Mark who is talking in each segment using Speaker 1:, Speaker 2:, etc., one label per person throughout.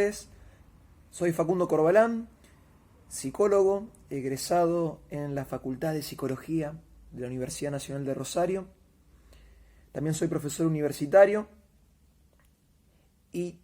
Speaker 1: ustedes. Soy Facundo Corbalán, psicólogo, egresado en la Facultad de Psicología de la Universidad Nacional de Rosario. También soy profesor universitario y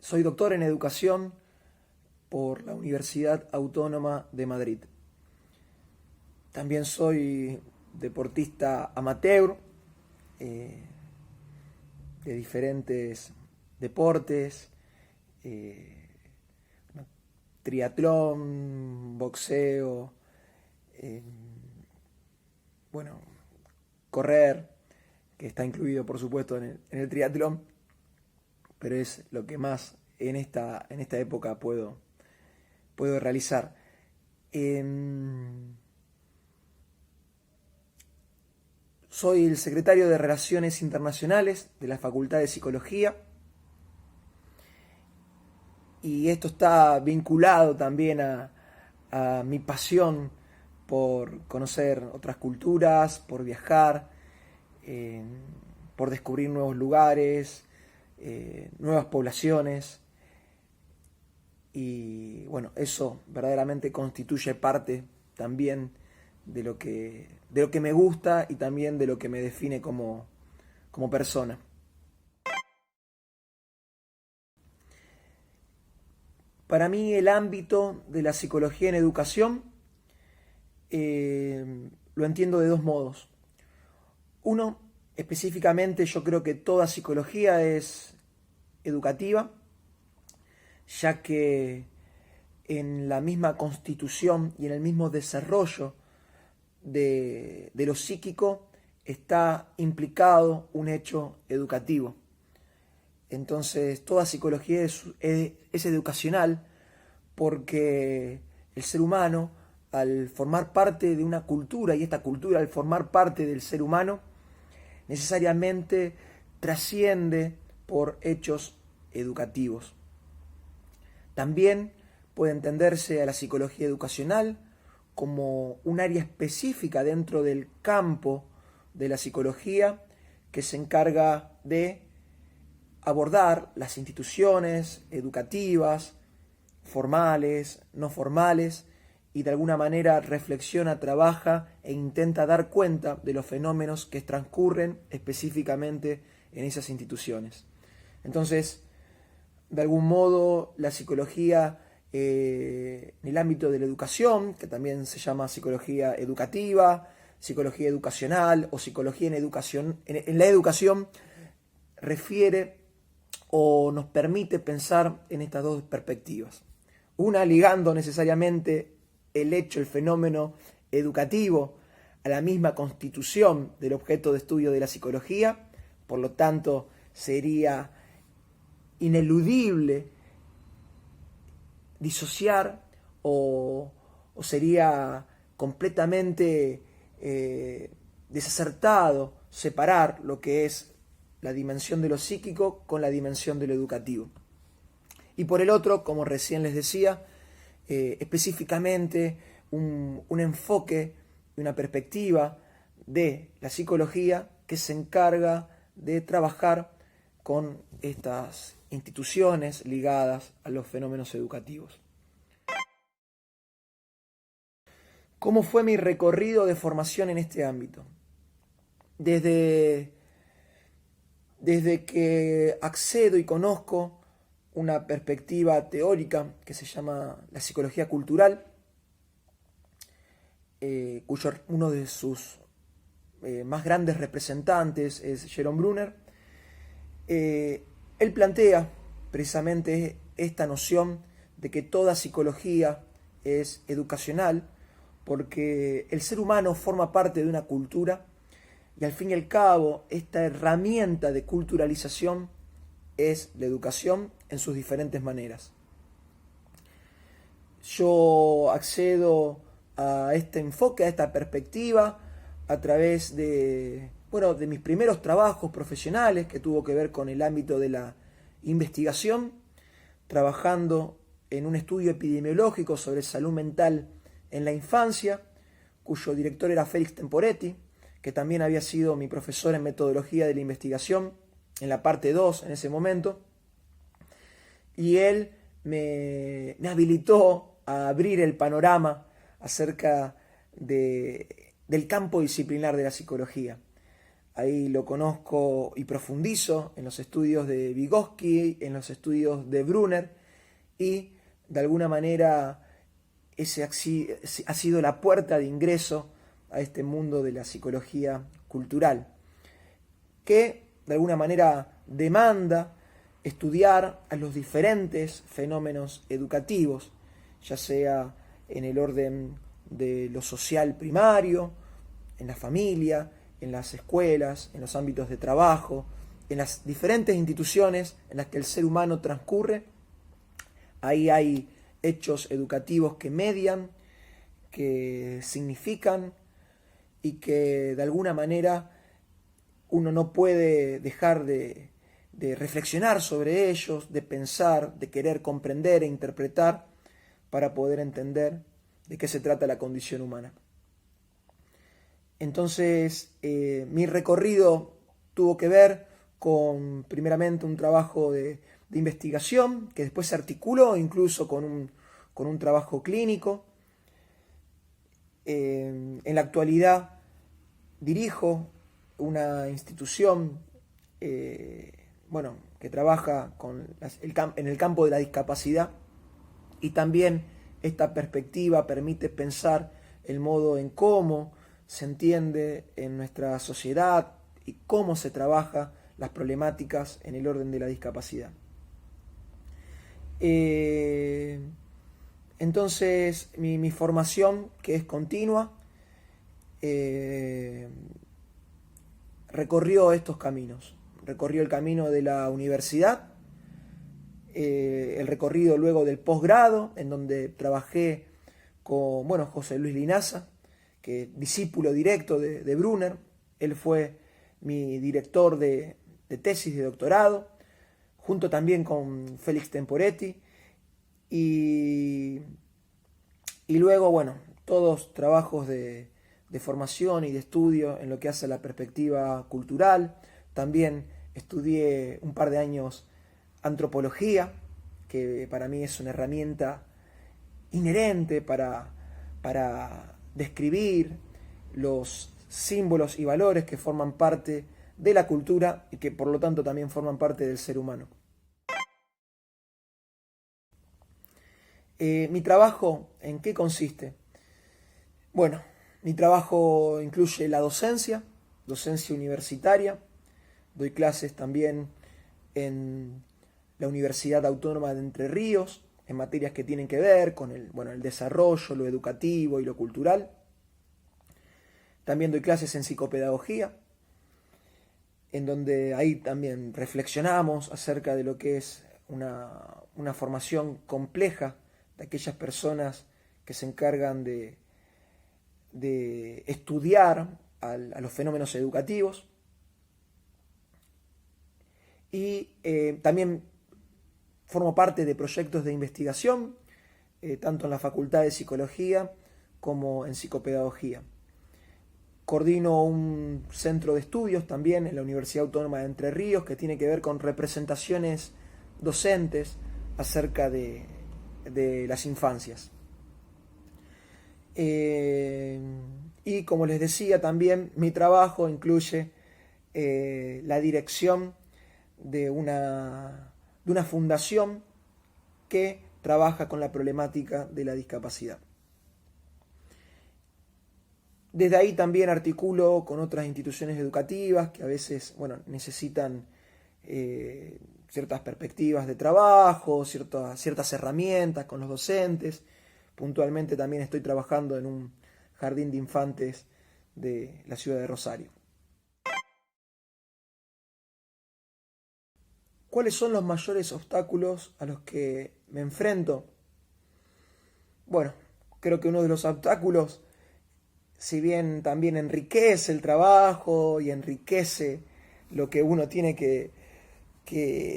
Speaker 1: soy doctor en educación por la Universidad Autónoma de Madrid. También soy deportista amateur de diferentes deportes, triatlón, boxeo, correr, que está incluido por supuesto en el triatlón, pero es lo que más en esta época puedo realizar. Soy el secretario de Relaciones Internacionales de la Facultad de Psicología y esto está vinculado también a mi pasión por conocer otras culturas, por viajar, por descubrir nuevos lugares, nuevas poblaciones. Y bueno, eso verdaderamente constituye parte también de lo que me gusta y también de lo que me define como persona. Para mí el ámbito de la psicología en educación lo entiendo de dos modos. Uno, específicamente yo creo que toda psicología es educativa, ya que en la misma constitución y en el mismo desarrollo de lo psíquico está implicado un hecho educativo. Entonces toda psicología es educacional porque el ser humano, al formar parte de una cultura, y esta cultura al formar parte del ser humano, necesariamente trasciende por hechos educativos. También puede entenderse a la psicología educacional como un área específica dentro del campo de la psicología que se encarga de abordar las instituciones educativas, formales, no formales, y de alguna manera reflexiona, trabaja e intenta dar cuenta de los fenómenos que transcurren específicamente en esas instituciones. Entonces, de algún modo, la psicología en el ámbito de la educación, que también se llama psicología educativa, psicología educacional o psicología en la educación, refiere o nos permite pensar en estas dos perspectivas. Una ligando necesariamente el fenómeno educativo a la misma constitución del objeto de estudio de la psicología, por lo tanto sería ineludible disociar o sería completamente desacertado separar lo que es la dimensión de lo psíquico con la dimensión de lo educativo. Y por el otro, como recién les decía, específicamente un enfoque y una perspectiva de la psicología que se encarga de trabajar con estas instituciones ligadas a los fenómenos educativos. ¿Cómo fue mi recorrido de formación en este ámbito? Desde que accedo y conozco una perspectiva teórica que se llama la psicología cultural, cuyo uno de sus más grandes representantes es Jerome Bruner. Él plantea precisamente esta noción de que toda psicología es educacional porque el ser humano forma parte de una cultura y al fin y al cabo esta herramienta de culturalización es la educación en sus diferentes maneras. Yo accedo a este enfoque, a esta perspectiva, a través de mis primeros trabajos profesionales que tuvo que ver con el ámbito de la investigación, trabajando en un estudio epidemiológico sobre salud mental en la infancia, cuyo director era Félix Temporetti, que también había sido mi profesor en metodología de la investigación, en la parte 2 en ese momento, y él me habilitó a abrir el panorama acerca del campo disciplinar de la psicología. Ahí lo conozco y profundizo en los estudios de Vygotsky, en los estudios de Brunner, y de alguna manera ese ha sido la puerta de ingreso a este mundo de la psicología cultural, que de alguna manera demanda estudiar a los diferentes fenómenos educativos, ya sea en el orden de lo social primario, en la familia, en las escuelas, en los ámbitos de trabajo, en las diferentes instituciones en las que el ser humano transcurre. Ahí hay hechos educativos que median, que significan y que de alguna manera uno no puede dejar de reflexionar sobre ellos, de pensar, de querer comprender e interpretar para poder entender de qué se trata la condición humana. Entonces, mi recorrido tuvo que ver con, primeramente, un trabajo de investigación, que después se articuló incluso con un trabajo clínico. En la actualidad dirijo una institución que trabaja en el campo de la discapacidad, y también esta perspectiva permite pensar el modo en cómo se entiende en nuestra sociedad y cómo se trabaja las problemáticas en el orden de la discapacidad. Entonces, mi formación, que es continua, recorrió estos caminos. Recorrió el camino de la universidad, el recorrido luego del posgrado, en donde trabajé con José Luis Linaza, que discípulo directo de Brunner. Él fue mi director de tesis de doctorado, junto también con Félix Temporetti, y luego, todos trabajos de formación y de estudio en lo que hace a la perspectiva cultural. También estudié un par de años antropología, que para mí es una herramienta inherente para describir los símbolos y valores que forman parte de la cultura y que por lo tanto también forman parte del ser humano. ¿Mi trabajo en qué consiste? Bueno, mi trabajo incluye la docencia universitaria. Doy clases también en la Universidad Autónoma de Entre Ríos, en materias que tienen que ver con el desarrollo, lo educativo y lo cultural. También doy clases en psicopedagogía, en donde ahí también reflexionamos acerca de lo que es una formación compleja de aquellas personas que se encargan de estudiar a los fenómenos educativos. Y también formo parte de proyectos de investigación, tanto en la Facultad de Psicología como en Psicopedagogía. Coordino un centro de estudios también en la Universidad Autónoma de Entre Ríos, que tiene que ver con representaciones docentes acerca de las infancias. Y como les decía, también mi trabajo incluye la dirección de una fundación que trabaja con la problemática de la discapacidad. Desde ahí también articulo con otras instituciones educativas que a veces necesitan ciertas perspectivas de trabajo, ciertas herramientas con los docentes. Puntualmente también estoy trabajando en un jardín de infantes de la ciudad de Rosario. ¿Cuáles son los mayores obstáculos a los que me enfrento? Bueno, creo que uno de los obstáculos, si bien también enriquece el trabajo y enriquece lo que uno tiene que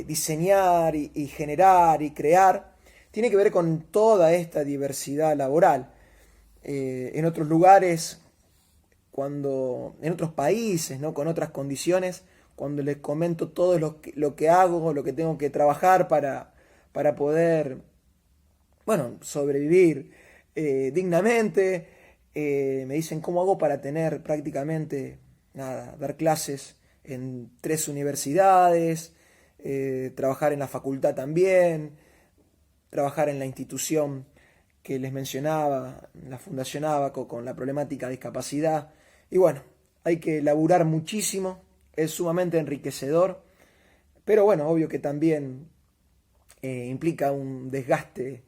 Speaker 1: diseñar y generar y crear, tiene que ver con toda esta diversidad laboral. En otros lugares, en otros países, ¿no?, con otras condiciones, cuando les comento todo lo que hago, lo que tengo que trabajar para poder bueno, sobrevivir dignamente. Me dicen cómo hago para tener prácticamente, nada, dar clases en 3 universidades, trabajar en la facultad también, trabajar en la institución que les mencionaba, la Fundación Abaco, con la problemática de discapacidad. Y bueno, hay que laburar muchísimo, es sumamente enriquecedor, pero bueno, obvio que también implica un desgaste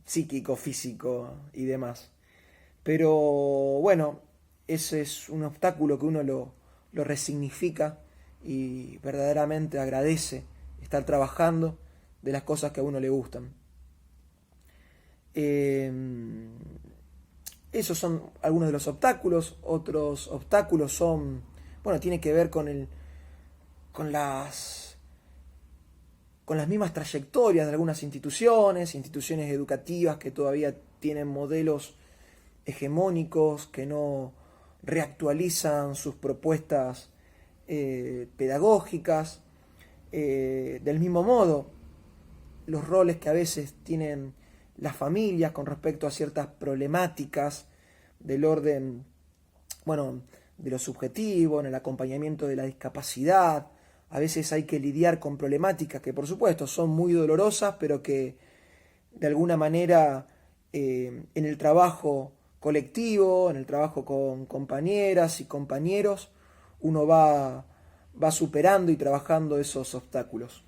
Speaker 1: psíquico, físico y demás. Pero bueno, ese es un obstáculo que uno lo resignifica y verdaderamente agradece estar trabajando de las cosas que a uno le gustan. Eh, Esos son algunos de los obstáculos. Otros obstáculos son, bueno, tiene que ver con las, con las mismas trayectorias de algunas instituciones educativas que todavía tienen modelos hegemónicos, que no reactualizan sus propuestas pedagógicas. Del mismo modo, los roles que a veces tienen las familias con respecto a ciertas problemáticas del orden, bueno, de lo subjetivo, en el acompañamiento de la discapacidad. A veces hay que lidiar con problemáticas que por supuesto son muy dolorosas, pero que de alguna manera en el trabajo colectivo, en el trabajo con compañeras y compañeros, uno va superando y trabajando esos obstáculos.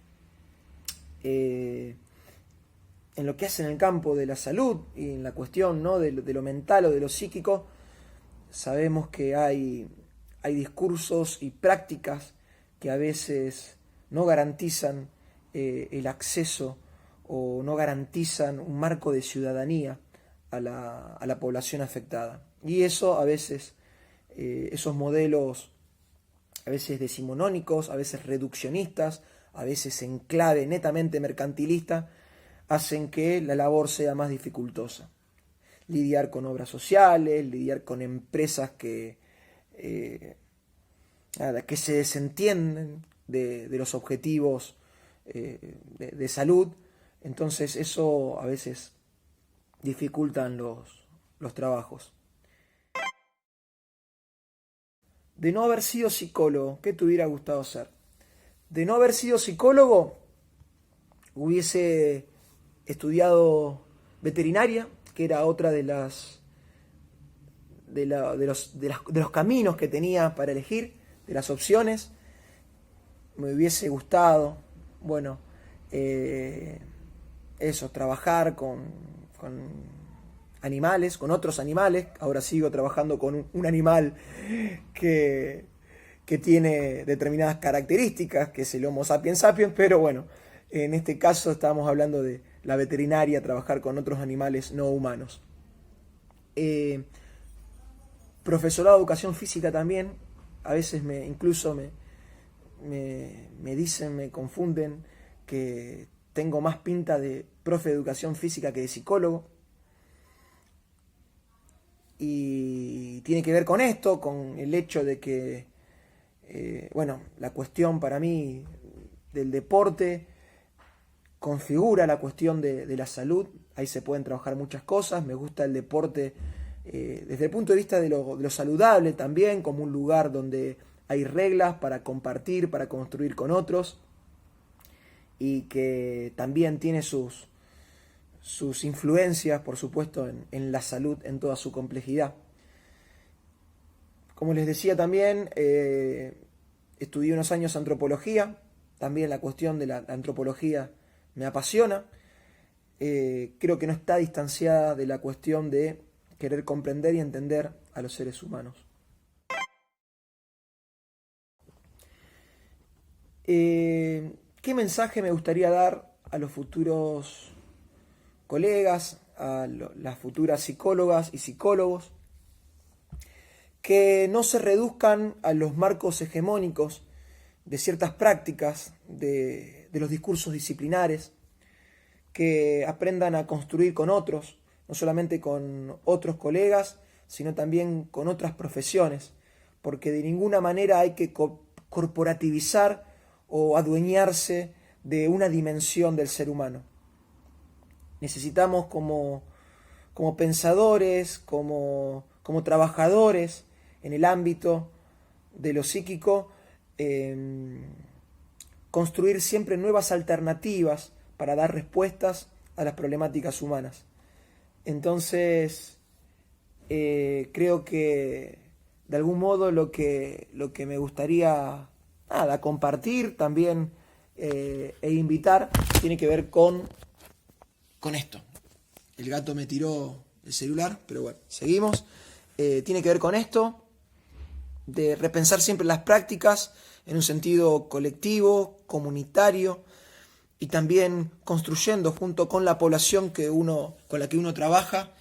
Speaker 1: En lo que hace en el campo de la salud y en la cuestión, ¿no?, de lo mental o de lo psíquico, sabemos que hay discursos y prácticas que a veces no garantizan el acceso o no garantizan un marco de ciudadanía a la población afectada. Y eso a veces, esos modelos a veces decimonónicos, a veces reduccionistas, a veces en clave netamente mercantilista, hacen que la labor sea más dificultosa. Lidiar con obras sociales, lidiar con empresas eh, que se desentienden de los objetivos de salud. Entonces eso a veces dificultan los trabajos. De no haber sido psicólogo, ¿qué te hubiera gustado ser? De no haber sido psicólogo, hubiese estudiado veterinaria, que era otra de los caminos que tenía para elegir, de las opciones. Me hubiese gustado, bueno, eso, trabajar con animales, con otros animales. Ahora sigo trabajando con un animal que tiene determinadas características, que es el Homo sapiens sapiens, pero bueno, en este caso estábamos hablando de la veterinaria, trabajar con otros animales no humanos. Profesorado de educación física también, a veces incluso me dicen, me confunden que tengo más pinta de profe de educación física que de psicólogo. Y tiene que ver con esto, con el hecho de que, bueno, la cuestión para mí del deporte configura la cuestión de la salud. Ahí se pueden trabajar muchas cosas. Me gusta el deporte desde el punto de vista de lo saludable también, como un lugar donde hay reglas para compartir, para construir con otros, y que también tiene sus influencias, por supuesto, en la salud en toda su complejidad. Como les decía también, estudié unos años antropología, también la cuestión de la antropología me apasiona. Creo que no está distanciada de la cuestión de querer comprender y entender a los seres humanos. ¿Qué mensaje me gustaría dar a los futuros colegas, a las futuras psicólogas y psicólogos? Que no se reduzcan a los marcos hegemónicos de ciertas prácticas, de los discursos disciplinares, que aprendan a construir con otros, no solamente con otros colegas, sino también con otras profesiones, porque de ninguna manera hay que corporativizar o adueñarse de una dimensión del ser humano. necesitamos como pensadores, como trabajadores en el ámbito de lo psíquico, construir siempre nuevas alternativas para dar respuestas a las problemáticas humanas. Entonces, creo que de algún modo lo que me gustaría compartir también e invitar tiene que ver con esto. El gato me tiró el celular, pero bueno, seguimos. Tiene que ver con esto, de repensar siempre las prácticas en un sentido colectivo, comunitario, y también construyendo junto con la población con la que uno trabaja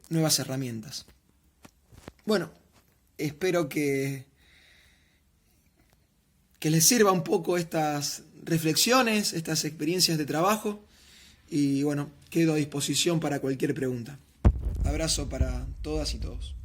Speaker 1: nuevas herramientas. Bueno, espero que les sirva un poco estas reflexiones, estas experiencias de trabajo, y bueno, quedo a disposición para cualquier pregunta. Abrazo para todas y todos.